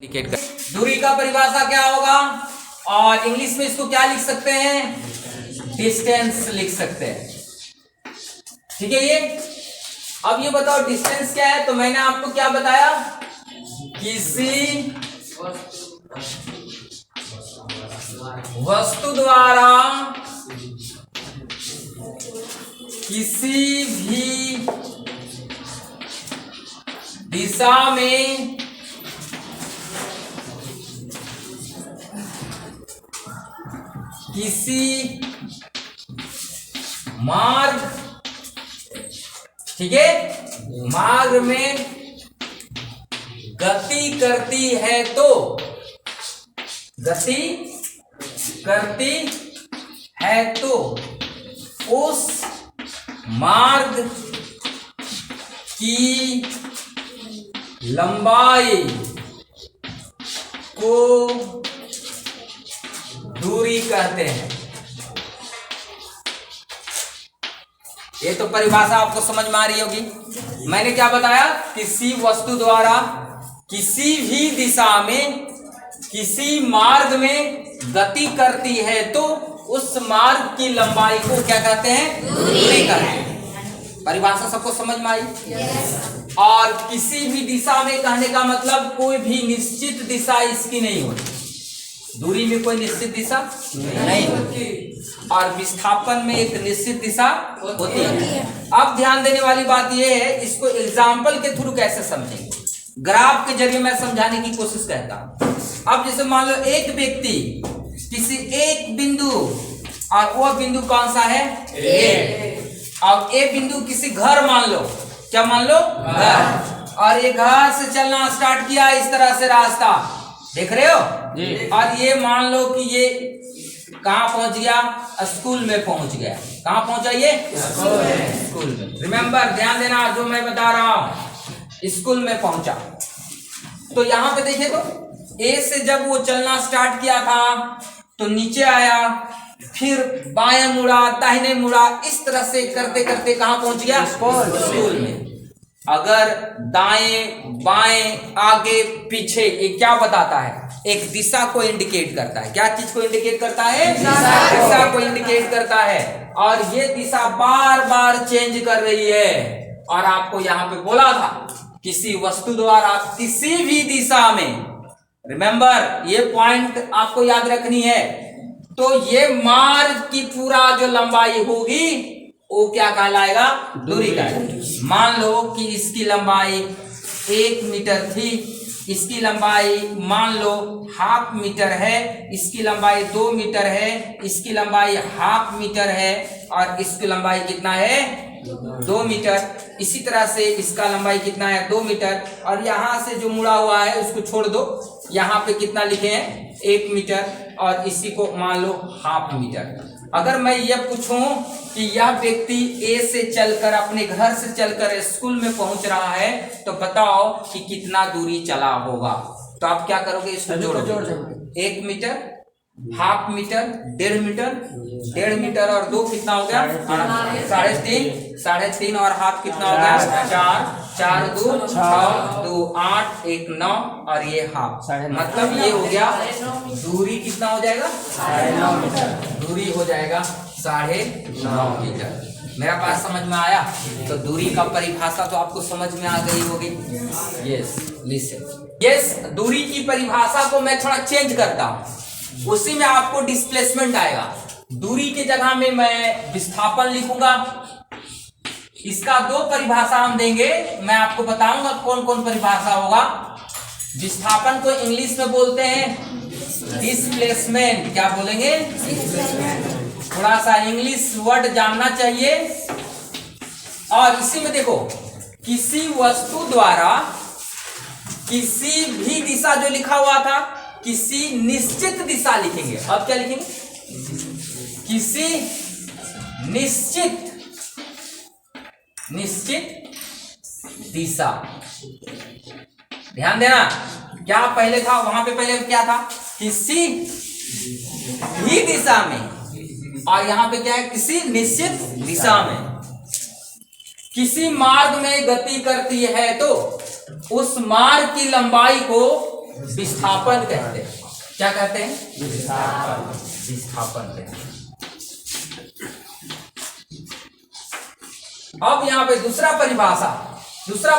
Indicate कर। दूरी का परिभाषा क्या होगा और इंग्लिश में इसको क्या लिख सकते हैं, डिस्टेंस लिख सकते हैं। ठीक है। ये अब ये बताओ डिस्टेंस क्या है। तो मैंने आपको क्या बताया, किसी वस्तु द्वारा किसी भी दिशा में किसी मार्ग, ठीक है, मार्ग में गति करती है तो, गति करती है तो उस मार्ग की लंबाई को दूरी कहते हैं। ये तो परिभाषा आपको समझ में आ रही होगी। मैंने क्या बताया, किसी वस्तु द्वारा किसी भी दिशा में किसी मार्ग में गति करती है तो उस मार्ग की लंबाई को क्या कहते हैं, दूरी कहते हैं। परिभाषा सबको समझ में आई। और किसी भी दिशा में कहने का मतलब कोई भी निश्चित दिशा इसकी नहीं होती। दूरी में कोई निश्चित दिशा नहीं होती और विस्थापन में एक निश्चित दिशा होती है। अब ध्यान देने वाली बात यह है, इसको एग्जाम्पल के थ्रू कैसे समझेंगे, ग्राफ के जरिए मैं समझाने की कोशिश करता हूं। अब जैसे मान लो एक व्यक्ति किसी एक बिंदु, और वह बिंदु कौन सा है, ए, और ए बिंदु किसी घर मान लो, क्या मान लो, घर, और ये घर से चलना स्टार्ट किया इस तरह से रास्ता, देख रहे हो जी। और ये मान लो कि ये कहाँ पहुंच गया, स्कूल में पहुंच गया। कहाँ पहुंचा ये, स्कूल में। रिमेंबर, ध्यान देना जो मैं बता रहा हूं, स्कूल में पहुंचा। तो यहाँ पे देखिए तो ए से जब वो चलना स्टार्ट किया था तो नीचे आया, फिर बाएं मुड़ा, दाहिने मुड़ा, इस तरह से करते करते कहाँ पहुंच गया, स्कूल में। अगर दाएं बाएं आगे पीछे, ये क्या बताता है, एक दिशा को इंडिकेट करता है। क्या चीज को इंडिकेट करता है, दिशा को इंडिकेट करता है। और ये दिशा बार बार चेंज कर रही है। और आपको यहाँ पे बोला था किसी वस्तु द्वारा किसी भी दिशा में, रिमेंबर ये पॉइंट आपको याद रखनी है। तो ये मार्ग की पूरा जो लंबाई होगी वो क्या कहलाएगा, दूरी का। मान लो कि इसकी लंबाई 1 मीटर थी, इसकी लंबाई मान लो ½ मीटर है, इसकी लंबाई 2 मीटर है, इसकी लंबाई ½ मीटर है, और इसकी लंबाई कितना है, 2 मीटर। इसी तरह से इसका लंबाई कितना है, 2 मीटर। और यहाँ से जो मुड़ा हुआ है उसको छोड़ दो, यहाँ पे कितना लिखे हैं, 1 मीटर, और इसी को मान लो ½ मीटर। अगर मैं ये पूछूं कि यह व्यक्ति ए से चलकर, अपने घर से चलकर स्कूल में पहुंच रहा है, तो बताओ कि कितना दूरी चला होगा। तो आप क्या करोगे, इसको जोड़ोगे। 1 मीटर, ½ मीटर, 1.5 मीटर, 1.5 मीटर और 2 कितना हो गया, 3.5, 3.5 और ½ कितना हो गया, 4, 4 2 6, 2 8, 1 9, और ये ½, मतलब ये हो गया दूरी कितना हो जाएगा, 9.5 मीटर। दूरी हो जाएगा 9.5 मीटर। मेरा बात समझ में आया। तो दूरी का परिभाषा तो आपको समझ में आ गई होगी। Yes, listen. यस, दूरी की परिभाषा को मैं थोड़ा चेंज करता हूँ, उसी में आपको डिस्प्लेसमेंट आएगा। दूरी के जगह में मैं विस्थापन लिखूंगा। इसका 2 परिभाषा हम देंगे, मैं आपको बताऊंगा कौन कौन परिभाषा होगा। विस्थापन को इंग्लिश में बोलते हैं डिस्प्लेसमेंट। क्या बोलेंगे, थोड़ा सा इंग्लिश वर्ड जानना चाहिए। और इसी में देखो, किसी वस्तु द्वारा किसी भी दिशा, जो लिखा हुआ था किसी निश्चित दिशा लिखेंगे। अब क्या लिखेंगे, किसी निश्चित दिशा। ध्यान देना, क्या पहले था वहां पे, पहले क्या था, किसी भी दिशा में, और यहां पे क्या है, किसी निश्चित दिशा में। किसी मार्ग में गति करती है तो उस मार्ग की लंबाई को विस्थापन कहते हैं। क्या कहते हैं? विस्थापन कहते हैं। अब यहां पे दूसरा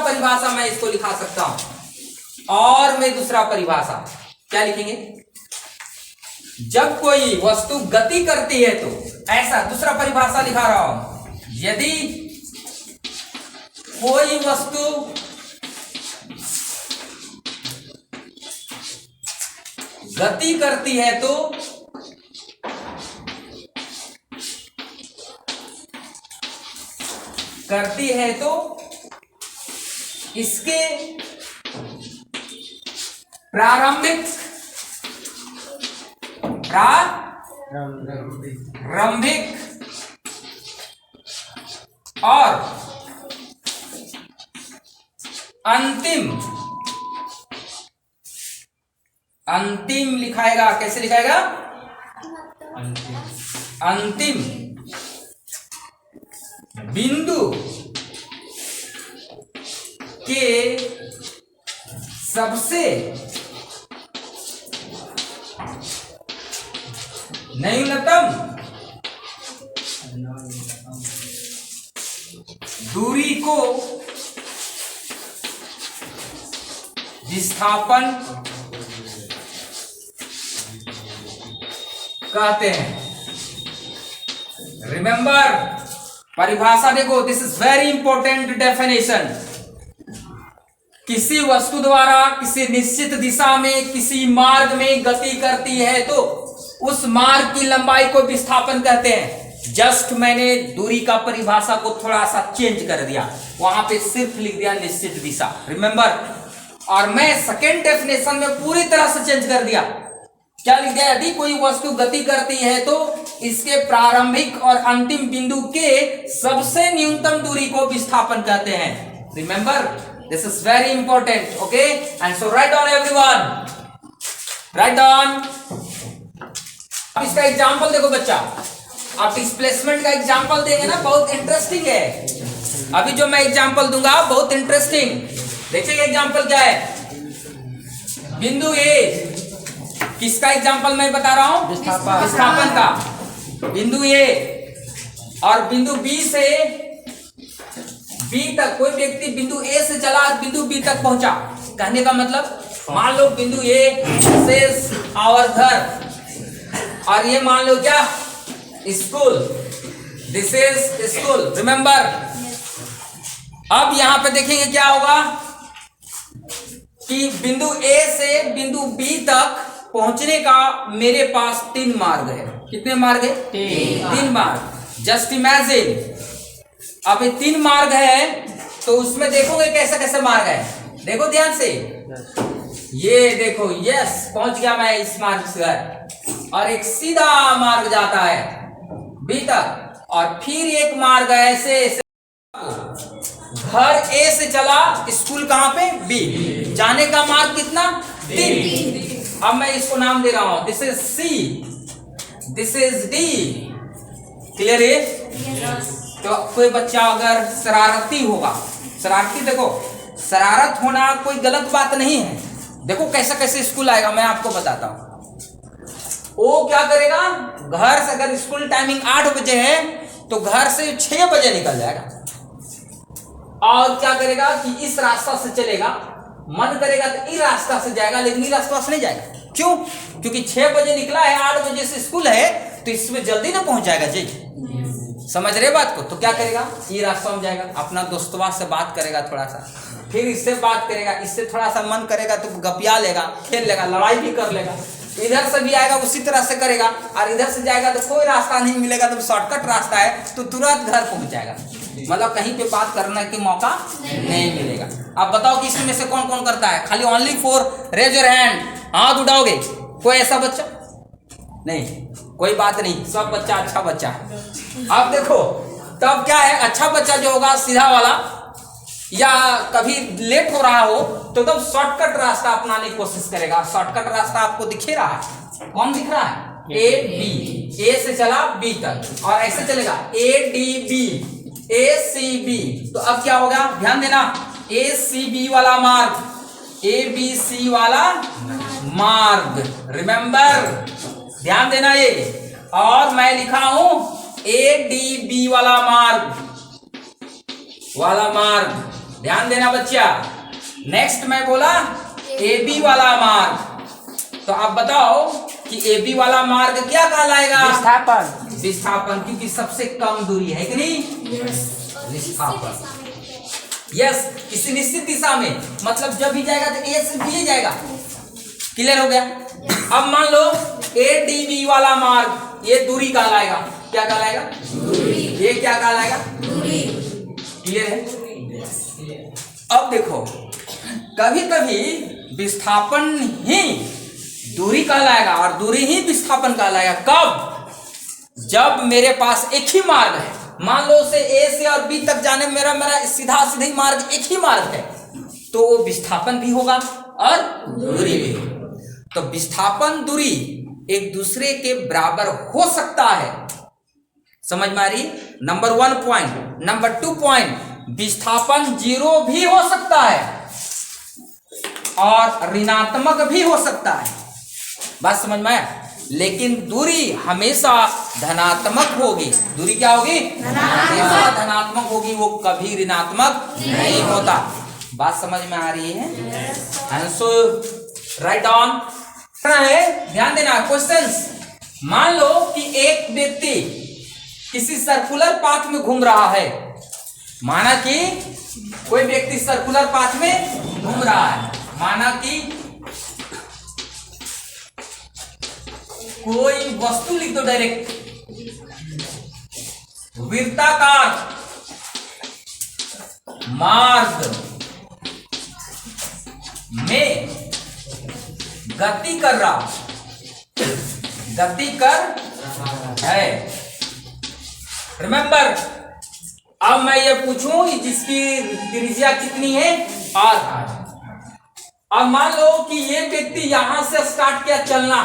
परिभाषा मैं इसको लिखा सकता हूं। और मैं दूसरा परिभाषा क्या लिखेंगे? जब कोई वस्तु गति करती है तो, ऐसा दूसरा परिभाषा लिखा रहा हूं। यदि कोई वस्तु गति करती है तो इसके प्रारंभिक और अंतिम लिखाएगा। कैसे लिखाएगा? अंतिम बिंदु के सबसे न्यूनतम दूरी को विस्थापन कहते हैं। रिमेंबर, परिभाषा देखो, this is very important definition. किसी वस्तु द्वारा किसी निश्चित दिशा में किसी मार्ग में गति करती है तो उस मार्ग की लंबाई को विस्थापन कहते हैं। जस्ट मैंने दूरी का परिभाषा को थोड़ा सा चेंज कर दिया, वहां पे सिर्फ लिख दिया निश्चित दिशा। रिमेंबर, और मैं सेकेंड डेफिनेशन में पूरी तरह से चेंज कर दिया। क्या लिख दिया? यदि कोई वस्तु गति करती है तो इसके प्रारंभिक और अंतिम बिंदु के सबसे न्यूनतम दूरी को विस्थापन कहते हैं। Remember, this is very important. Okay, and so write down everyone, write down. अब इसका एग्जांपल देखो बच्चा, आप डिस्प्लेसमेंट का एग्जांपल देंगे ना, बहुत इंटरेस्टिंग है। अभी जो मैं एग्जांपल दूंगा बहुत इंटरेस्टिंग। देखिए एग्जांपल क्या है। बिंदु ए, किसका एग्जांपल मैं बता रहा हूं? विस्थापन का। बिंदु ए और बिंदु बी से बी तक, कोई व्यक्ति बिंदु ए से चला बिंदु बी तक पहुंचा। कहने का मतलब, मान लो बिंदु ए से आवर घर, और ये मान लो क्या? School. This is school. Remember, अब यहां पे देखेंगे क्या होगा कि बिंदु ए से बिंदु बी तक पहुंचने का मेरे पास 3 मार्ग है। कितने मार्ग है? 3 मार्ग। जस्ट इमेजिन, अब ये 3 मार्ग है तो उसमें देखोगे कैसे कैसे मार्ग है। देखो ध्यान से, ये देखो, यस पहुंच गया मैं इस मार्ग से घर, और एक सीधा मार्ग जाता है बी तक, और फिर एक मार्ग है ऐसे घर ए से चला, स्कूल कहां पे? बी। जाने का मार्ग कितना? 3। अब मैं इसको नाम दे रहा हूं, this is C, this is D. Clear है? तो कोई बच्चा अगर शरारती होगा, शरारती, देखो शरारत होना कोई गलत बात नहीं है। देखो कैसे कैसे स्कूल आएगा, मैं आपको बताता हूं। वो क्या करेगा, घर से अगर स्कूल टाइमिंग 8 बजे है तो घर से 6 बजे निकल जाएगा, और क्या करेगा कि इस रास्ता से चलेगा, मन करेगा तो इस रास्ता से जाएगा, लेकिन इस रास्ता से नहीं जाएगा। क्यों? क्योंकि 6 बजे निकला है, 8 बजे से स्कूल है, तो इसमें जल्दी ना पहुंच जाएगा जी। समझ रहे बात को? तो क्या करेगा, ये रास्ता में जाएगा, अपना दोस्तवा से बात करेगा थोड़ा सा, फिर इससे बात करेगा, इससे थोड़ा सा मन करेगा तो गपिया लेगा, खेल लेगा, लड़ाई भी कर लेगा, इधर से भी आएगा उसी तरह से करेगा, और इधर से जाएगा तो कोई रास्ता नहीं मिलेगा, तो शॉर्टकट रास्ता है तो तुरंत घर पहुंच जाएगा। मतलब कहीं पे बात करने की मौका नहीं मिलेगा। अब बताओ कि इसमें से कौन कौन करता है? खाली only for raise your hand, हाथ उठाओगे। कोई ऐसा बच्चा नहीं? कोई बात नहीं, सब बच्चा अच्छा बच्चा है। अब देखो, तब क्या है, अच्छा बच्चा जो होगा सीधा वाला, या कभी लेट हो रहा हो तो तब शॉर्टकट रास्ता अपनाने की कोशिश करेगा। शॉर्टकट रास्ता आपको दिख रहा है, कौन दिख रहा है? ए बी, ए से चला बी तक, और ऐसे चलेगा A D B, A C B. तो अब क्या होगा, ध्यान देना, ए सी बी वाला मार्ग ABC वाला मार्ग, रिमेंबर, ध्यान देना ये। और मैं लिखा हूं ADB वाला मार्ग, ध्यान देना बच्चा। नेक्स्ट मैं बोला AB वाला मार्ग, तो आप बताओ कि AB वाला मार्ग क्या कहलाएगा? विस्थापन, क्योंकि सबसे कम दूरी है कि नहीं? विस्थापन, यस। किसी निश्चित दिशा में, मतलब जब भी जाएगा तो A से B जाएगा। क्लियर हो गया? अब मान लो ADB वाला मार्ग, ये दूरी कहलाएगा। क्या कहलाएगा? दूरी। ये क्या कहलाएगा? दूरी। क्लियर है? अब देखो, कभी कभी विस्थापन ही दूरी कहलाएगा और दूरी ही विस्थापन कहलाएगा। कब? जब मेरे पास एक ही मार्ग है, मान लो से A से और B तक जाने में मेरा सीधा मार्ग एक ही मार्ग है, तो वो विस्थापन भी होगा और दूरी भी होगा। तो विस्थापन दूरी एक दूसरे के बराबर हो सकता है। समझ में आ रही? Number 1 point. नंबर 2 पॉइंट, विस्थापन 0 भी हो सकता है और ऋणात्मक भी हो सकता है। बात समझ में आया? लेकिन दूरी हमेशा धनात्मक होगी। दूरी क्या होगी? हमेशा धनात्मक होगी, वो कभी ऋणात्मक नहीं होता। बात समझ में आ रही है? आंसर राइट ऑन है। ध्यान देना क्वेश्चंस। मान लो कि एक व्यक्ति किसी सर्कुलर पाथ में घूम रहा है। माना कि कोई व्यक्ति सर्कुलर पाथ में घूम रहा है। माना कि कोई वस्तु लिख दो डायरेक्ट, वृत्ताकार मार्ग में गति कर है। रिमेंबर, अब मैं ये पूछूं जिसकी त्रिज्या कितनी है? R। अब मान लो कि ये व्यक्ति यहां से स्टार्ट किया चलना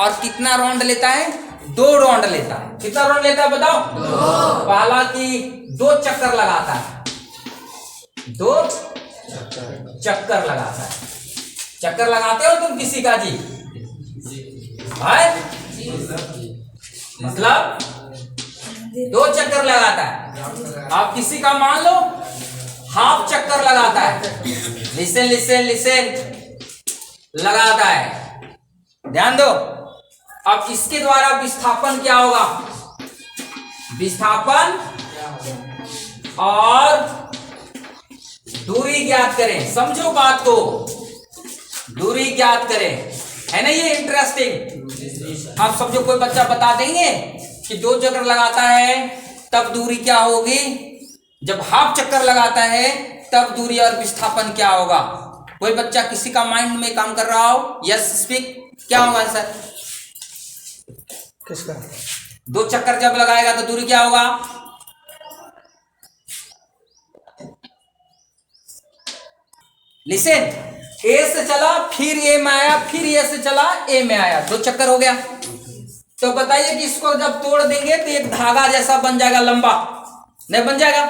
और कितना राउंड लेता है? 2 राउंड लेता है। कितना राउंड लेता है बताओ? 2। पहला कि 2 चक्कर लगाता है, 2 चक्कर लगाता है। चक्कर लगाते हो तुम किसी का जी? है? मतलब 2 चक्कर लगाता है। आप किसी का मान लो हाफ चक्कर लगाता है। लिसन लगाता है। ध्यान दो। अब इसके द्वारा विस्थापन क्या होगा? विस्थापन और दूरी ज्ञात करें। समझो बात को, दूरी ज्ञात करें। है ना ये इंटरेस्टिंग? आप समझो, कोई बच्चा बता देंगे कि 2 चक्कर लगाता है तब दूरी क्या होगी, जब हाफ चक्कर लगाता है तब दूरी और विस्थापन क्या होगा? कोई बच्चा किसी का माइंड में काम कर रहा हो? Yes speak. क्या होगा आंसर? किसका? 2 चक्कर जब लगाएगा तो दूरी क्या होगा? लिसन, ए से चला फिर ए में आया, फिर ए से चला ए में आया, 2 चक्कर हो गया। तो बताइए कि इसको जब तोड़ देंगे तो एक धागा जैसा बन जाएगा, लंबा नहीं बन जाएगा?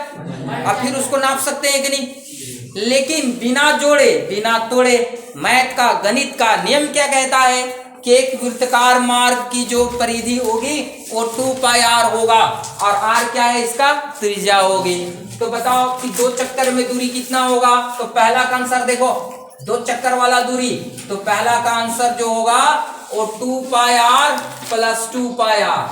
अब फिर उसको नाप सकते हैं कि नहीं? लेकिन बिना जोड़े बिना तोड़े, मैथ का गणित का नियम क्या कहता है कि एक वृत्ताकार मार्ग की जो परिधि होगी वो 2 पाई r होगा और r क्या है? इसका त्रिज्या होगी। तो बताओ कि 2 चक्कर में दूरी कितना होगा? तो पहला का आंसर देखो, 2 चक्कर वाला दूरी, तो पहला का आंसर जो होगा वो 2 पाई r प्लस 2 पाई r,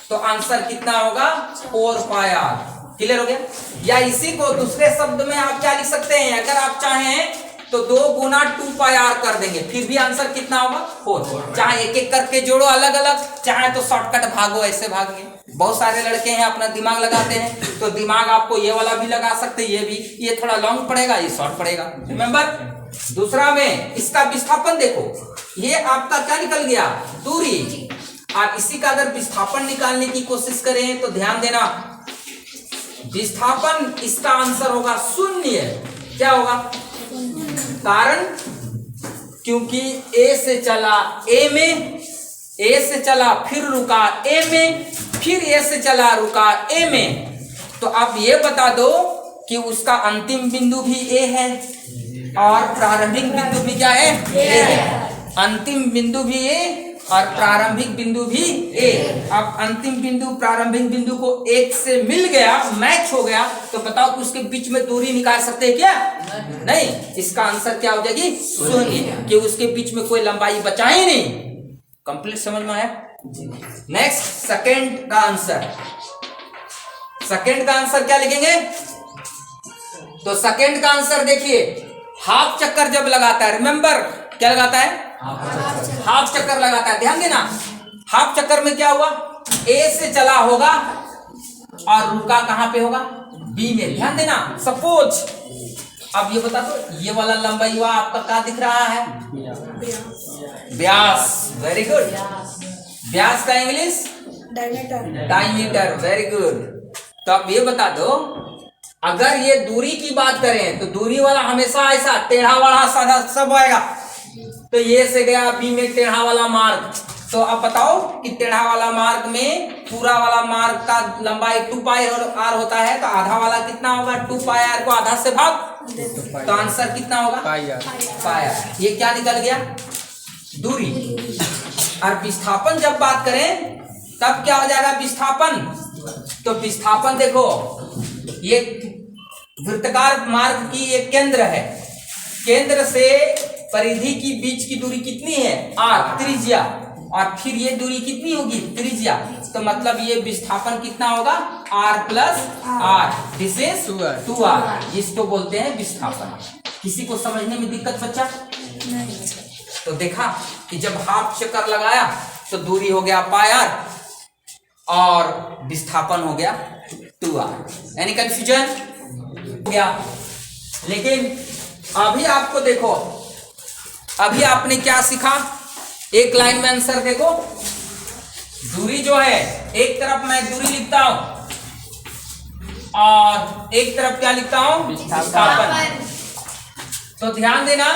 तो आंसर कितना होगा? 4 पाई r। क्लियर हो गया? या इसी को दूसरे शब्द में आप क्या लिख सकते हैं? अगर आप चाहें तो 2 गुना 2 पाई r कर देंगे, फिर भी आंसर कितना होगा? 4। चाहे एक एक करके जोड़ो अलग अलग, चाहे तो शॉर्टकट भागो, ऐसे भागेंगे। बहुत सारे लड़के हैं अपना दिमाग लगाते हैं, तो दिमाग आपको ये वाला भी लगा सकते, ये भी, ये थोड़ा लॉन्ग पड़ेगा, ये शॉर्ट पड़ेगा। रिमेंबर, दूसरा में इसका विस्थापन देखो, ये आपका क्या निकल गया? दूरी। और इसी का अगर विस्थापन निकालने की कोशिश करें तो ध्यान देना, विस्थापन इसका आंसर होगा 0। क्या होगा? कारण क्योंकि A से चला A में, A से चला फिर रुका A में, फिर A से चला रुका A में, तो आप ये बता दो कि उसका अंतिम बिंदु भी A है। और प्रारंभिक बिंदु भी क्या है? ए है। अंतिम बिंदु भी ए और प्रारंभिक बिंदु भी ए। अब अंतिम बिंदु प्रारंभिक बिंदु को एक से मिल गया, मैच हो गया, तो बताओ कि उसके बीच में दूरी निकाल सकते हैं क्या? नहीं। इसका आंसर क्या हो जाएगी? शून्य, कि उसके बीच में कोई लंबाई बचा ही नहीं। कंप्लीट समझ में आया? नेक्स्ट सेकंड का आंसर। सेकंड का आंसर क्या लिखेंगे? तो सेकंड का आंसर देखिए, हाफ चक्कर जब लगाता है, रिमेंबर क्या लगाता है? हाफ चक्कर लगाता है। ध्यान देना, हाफ चक्कर में क्या हुआ? ए से चला होगा और रुका कहां पे होगा? बी में। ध्यान देना। सपोज अब ये बता दो, ये वाला लंबाई हुआ आपका क्या दिख रहा है? व्यास। Very good. व्यास का इंग्लिश डायमीटर। Very good. तो अब ये बता दो, अगर ये दूरी की बात करें तो दूरी वाला हमेशा ऐसा टेढ़ा वाला साधा सब आएगा। तो ये से गया बी में टेढ़ा वाला मार्ग। तो अब बताओ कि टेढ़ा वाला मार्ग में पूरा वाला मार्ग का लंबाई 2 पाई और आर होता है, तो आधा वाला कितना होगा? 2 पाई आर को आधा से भाग, तो आंसर कितना होगा? पाई आर। ये क्या निकल गया? दूरी। और विस्थापन जब बात करें तब क्या हो जाएगा? विस्थापन। तो विस्थापन देखो, ये वृत्ताकार मार्ग की एक केंद्र है, केंद्र से परिधि की बीच की दूरी कितनी है? आर, त्रिज्या। और फिर ये दूरी कितनी होगी? त्रिज्या। तो मतलब ये विस्थापन कितना होगा? R plus R. This is 2r। इसको बोलते हैं विस्थापन। किसी को समझने में दिक्कत बच्चा? तो देखा कि जब हाफ चक्कर लगाया तो दूरी हो गया पाई आर और विस्थापन हो गया 2r। यानी कंफ्यूजन हो गया। लेकिन अभी आपको देखो, अभी आपने क्या सीखा? एक लाइन में आंसर देखो। दूरी जो है, एक तरफ मैं दूरी लिखता हूं और एक तरफ क्या लिखता हूं? विस्थापन। तो ध्यान देना,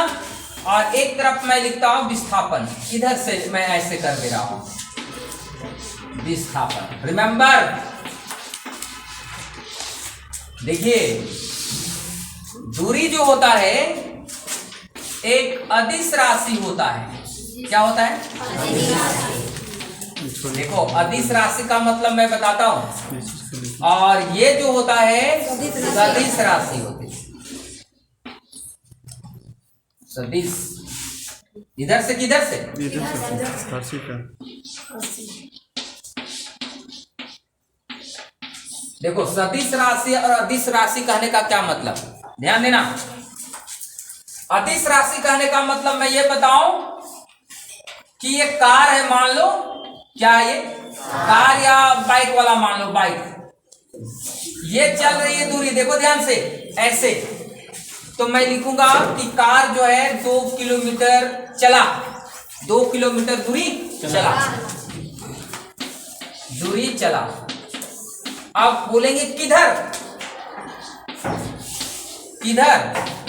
और एक तरफ मैं लिखता हूं विस्थापन। इधर से मैं ऐसे कर दे रहा हूं विस्थापन। रिमेंबर, देखिए दूरी जो होता है एक अदिश राशि होता है। क्या होता है? देखो, अदिश राशि का मतलब मैं बताता हूं, और ये जो होता है सदिश राशि होती है। सदिश इधर से किधर से? देखो, सदिश राशि और अदिश राशि कहने का क्या मतलब? ध्यान देना। अदिश राशि कहने का मतलब मैं ये बताऊं कि ये कार है, मान लो, क्या है ये? कार या बाइक वाला मान लो, बाइक। ये चल रही है दूरी, देखो ध्यान से, ऐसे। तो मैं लिखूंगा कि कार जो है 2 किलोमीटर चला, 2 किलोमीटर दूरी चला, दूरी चला। अब बोलेंगे किधर? किधर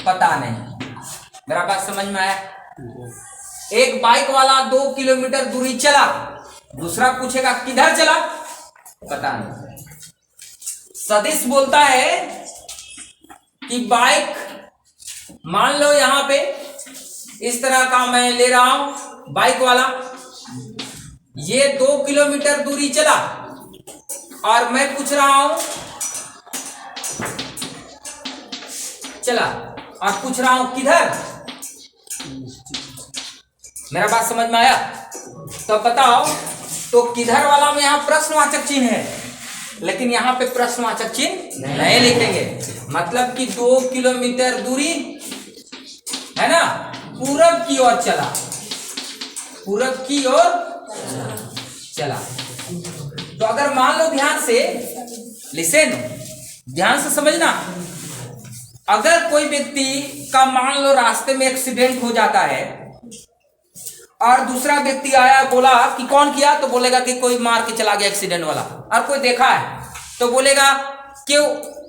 पता नहीं। मेरा बात समझ में आया? एक बाइक वाला 2 किलोमीटर दूरी चला, दूसरा पूछेगा किधर चला? पता नहीं। सदिश बोलता है कि बाइक, मान लो यहां पे इस तरह का मैं ले रहा हूं बाइक वाला, ये 2 किलोमीटर दूरी चला और मैं पूछ रहा हूं चला, और पूछ रहा हूं किधर। मेरा बात समझ में आया? तो बताओ, तो किधर वाला में यहां प्रश्नवाचक चिन्ह है, लेकिन यहां पे प्रश्नवाचक चिन्ह नहीं लिखेंगे। मतलब कि 2 किलोमीटर दूरी है ना, पूरब की ओर चला, पूरब की ओर चला। तो अगर मान लो, ध्यान से लिसन, ध्यान से समझना, अगर कोई व्यक्ति का मान लो रास्ते में एक्सीडेंट हो जाता है और दूसरा व्यक्ति आया, बोला कि कौन किया, तो बोलेगा कि कोई मार के चला गया एक्सीडेंट वाला। और कोई देखा है तो बोलेगा क्यों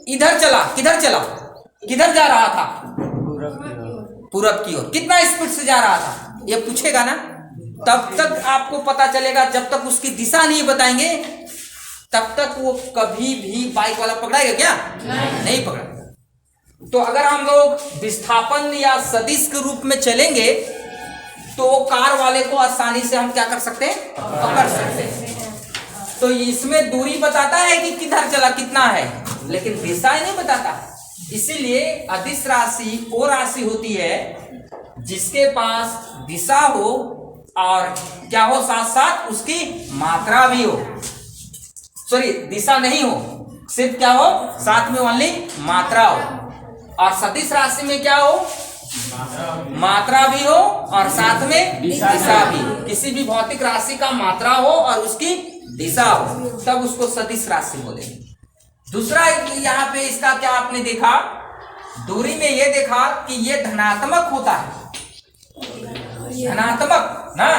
इधर चला, किधर चला, किधर जा रहा था? पूरब की ओर। कितना स्पीड से जा रहा था ये पूछेगा ना, तब तक आपको पता चलेगा। जब तक उसकी दिशा नहीं बताएंगे तब तक वो कभी भी बाइक वाला पकड़ाएगा क्या? नहीं पकड़ेगा। तो अगर हम लोग विस्थापन या सदिश के रूप में चलेंगे तो कार वाले को आसानी से हम क्या कर सकते हैं, पकड़ सकते हैं। तो इसमें दूरी बताता है कि किधर चला, कितना है, लेकिन दिशा नहीं बताता। इसीलिए अदिश राशि वो राशि होती है जिसके पास दिशा हो और क्या हो, साथ साथ उसकी मात्रा भी हो। सॉरी, दिशा नहीं हो, सिर्फ क्या हो, साथ में ओनली मात्रा हो। और सदिश राशि में क्या हो, मात्रा भी हो और साथ में दिशा भी। किसी भी भौतिक राशि का मात्रा हो और उसकी दिशा हो, तब उसको सदिश राशि बोलेंगे। दूसरा यहाँ पे इसका क्या आपने देखा, दूरी में ये देखा कि ये धनात्मक होता है, धनात्मक ना,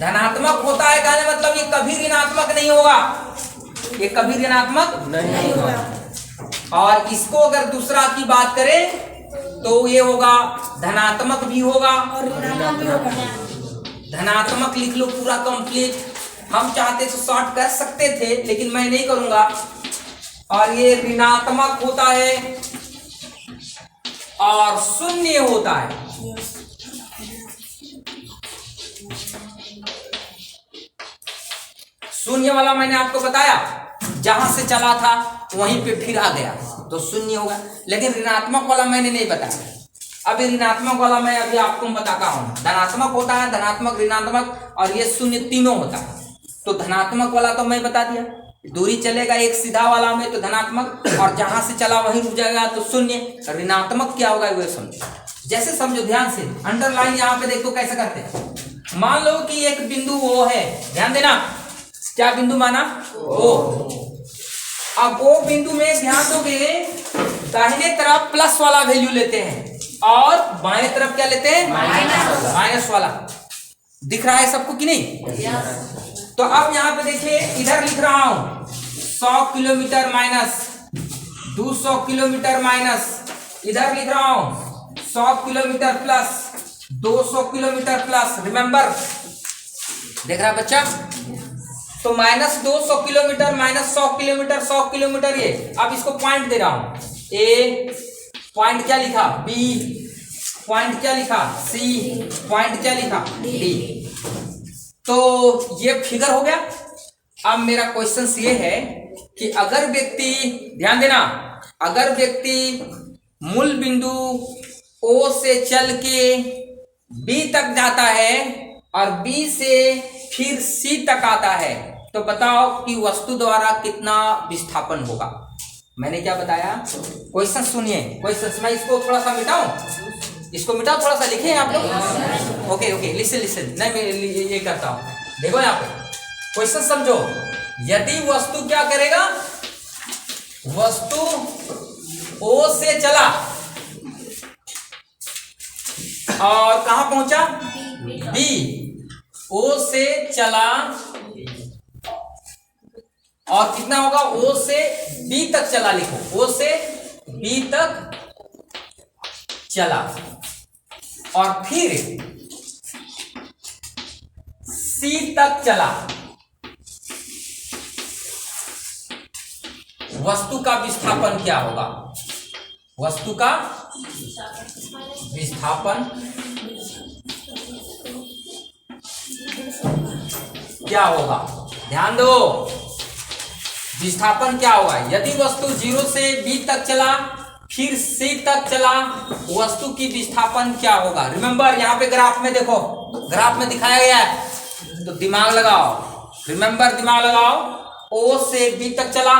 धनात्मक होता है, कहने मतलब ये कभी ऋणात्मक नहीं होगा, ये कभी ऋणात्मक नहीं होगा। और इसको अगर दूसरा की बात करें तो ये होगा धनात्मक भी होगा और ऋणात्मक भी होगा। धनात्मक लिख लो पूरा कंप्लीट, हम चाहते तो शॉर्ट कर सकते थे लेकिन मैं नहीं करूंगा। और ये ऋणात्मक होता है और शून्य होता है। शून्य वाला मैंने आपको बताया, जहां से चला था वहीं पे फिर आ गया तो शून्य होगा। लेकिन ऋणात्मक वाला मैंने नहीं बताया। अभी ऋणात्मक वाला मैं अभी आपको बताता हूँ। धनात्मक होता है, धनात्मक, ऋणात्मक और ये शून्य तीनों होता है। तो धनात्मक वाला तो मैं बता दिया, दूरी चलेगा एक सीधा वाला में तो धनात्मक, और जहां से चला वहीं रुक जाएगा तो शून्य। ऋणात्मक क्या होगा वो समझो, जैसे समझो ध्यान से, अंडरलाइन यहाँ पे देखो कैसे करते हैं। मान लो कि एक बिंदु वो है, ध्यान देना, क्या बिंदु माना, ओ। अब वो बिंदु में ध्यान दोगे, दाहिने तरफ प्लस वाला वैल्यू लेते हैं और बाएं तरफ क्या लेते हैं, माइनस वाला। दिख रहा है सबको कि नहीं? तो अब यहाँ पे देखिए, इधर लिख रहा हूं 100 किलोमीटर माइनस, 200 किलोमीटर माइनस, इधर लिख रहा हूं 100 kilometre plus, 200 kilometre plus. Remember, देख रहा है बच्चा? तो minus 200 kilometre, minus 100 kilometre, 100 kilometre. ये अब इसको पॉइंट दे रहा हूं, ए पॉइंट क्या लिखा, बी पॉइंट क्या लिखा, सी पॉइंट क्या लिखा, डी। तो ये फिगर हो गया। अब मेरा क्वेश्चन ये है कि अगर व्यक्ति, ध्यान देना, अगर व्यक्ति मूल बिंदु ओ से चल के बी तक जाता है और बी से फिर सी तक आता है, तो बताओ कि वस्तु द्वारा कितना विस्थापन होगा। मैंने क्या बताया, क्वेश्चन सुनिए, क्वेश्चन मैं इसको थोड़ा सा मिटाऊं, इसको मिटाओ, थोड़ा सा लिखे आप लोग। ओके ओके, लिसन लिसन, नहीं मैं ये करता हूं। देखो यहाँ पे क्वेश्चन समझो, यदि वस्तु क्या करेगा, वस्तु ओ से चला और कहां पहुंचा, बी। ओ से चला और कितना होगा, ओ से बी तक चला, लिखो ओ से बी तक चला और फिर सी तक चला। वस्तु का विस्थापन क्या होगा, वस्तु का विस्थापन क्या होगा, ध्यान दो, विस्थापन क्या होगा। यदि वस्तु 0 से बी तक चला फिर सी तक चला, वस्तु की विस्थापन क्या होगा। रिमेंबर, यहाँ पे ग्राफ में देखो, ग्राफ में दिखाया गया है, तो दिमाग लगाओ। रिमेंबर, दिमाग लगाओ, ओ से बी तक चला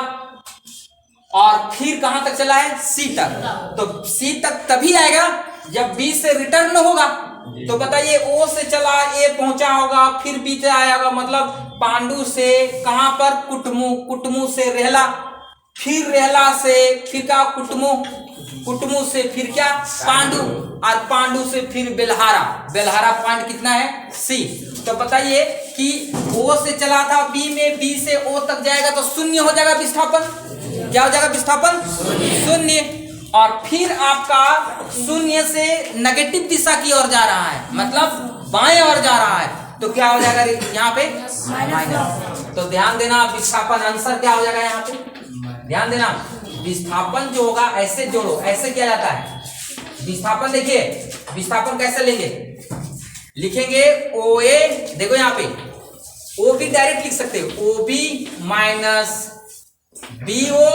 और फिर कहां तक चला है, सी तक। तो सी तक तभी आएगा जब बी से रिटर्न होगा। तो बताइए, ओ से चला, ए पहुंचा होगा, फिर बी से आया होगा, मतलब पांडु से कहां पर, कुटमू, कुटमू से रेहला, फिर रेहला से फिर क्या, कुटमू, कुटमू से फिर क्या, पांडु, और पांडु से फिर बेलहारा। बेलहारा पॉइंट कितना है, सी। तो बताइए कि ओ से चला था बी में, बी से ओ तक जाएगा तो शून्य हो जाएगा विस्थापन। क्या हो जाएगा विस्थापन, शून्य। और फिर आपका शून्य से नेगेटिव दिशा की ओर जा रहा है, मतलब बाएं ओर जा रहा है, तो क्या हो जाएगा यहाँ पे, माइनस। तो ध्यान देना, विस्थापन आंसर क्या हो जाएगा यहाँ पे, ध्यान देना, विस्थापन जो होगा ऐसे जोड़ो, ऐसे किया जाता है विस्थापन। देखिए विस्थापन कैसे लेंगे, लिखेंगे ओ ए, देखो यहाँ पे ओ बी डायरेक्ट लिख सकते हो, O B minus B O.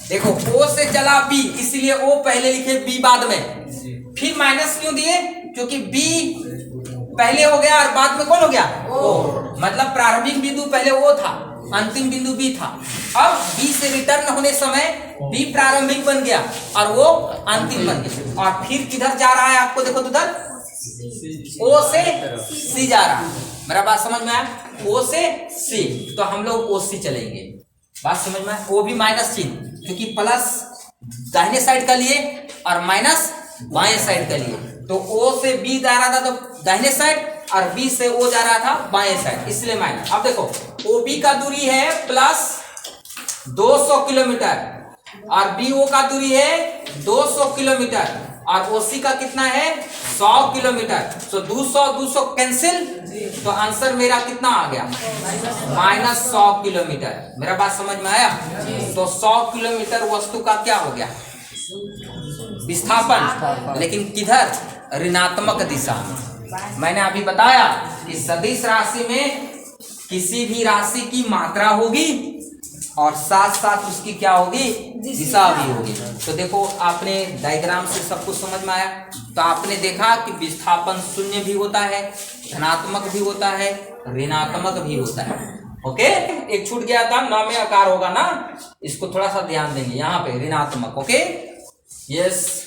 देखो ओ से चला बी, इसलिए ओ पहले लिखे बी बाद में, फिर माइनस क्यों दिए, क्योंकि बी पहले हो गया और बाद में कौन हो गया ओ, मतलब प्रारंभिक बिंदु पहले ओ था, अंतिम बिंदु बी था। अब बी से रिटर्न होने समय बी प्रारंभिक बन गया और वो अंतिम बन गया, और फिर किधर जा रहा है आपको देखो तो उधर ओ से सी जा रहा है। मेरा बात समझ में आया, ओ से सी, तो हम लोग ओ सी चलेंगे, बात समझ में आया। ओ भी माइनस चिन्ह, क्योंकि प्लस दाहिने साइड का लिए और माइनस बाएं साइड का लिए, तो ओ से बी जा रहा था तो दाहिने साइड और बी से ओ जा रहा था बाएं साइड, इसलिए माइनस। अब देखो ओ बी का दूरी है प्लस 200 किलोमीटर और बी ओ का दूरी है 200 किलोमीटर और ओ सी का कितना है 100 किलोमीटर। तो 200 कैंसिल, तो आंसर मेरा कितना आ गया माइनस 100 किलोमीटर। मेरा बात समझ में आया। तो 100 किलोमीटर वस्तु का क्या हो गया विस्थापन, लेकिन किधर ऋणात्मक दिशा में। मैंने अभी बताया कि सदिश राशि में किसी भी राशि की मात्रा होगी और साथ साथ उसकी क्या होगी दिशा भी होगी। तो देखो आपने डायग्राम से सब कुछ समझ में आया। तो आपने देखा कि विस्थापन शून्य भी होता है, धनात्मक भी होता है, ऋणात्मक भी होता है। ओके, एक छूट गया था, न में आकार होगा ना, इसको थोड़ा सा ध्यान देंगे यहाँ पे ऋणात्मक। Okay, yes.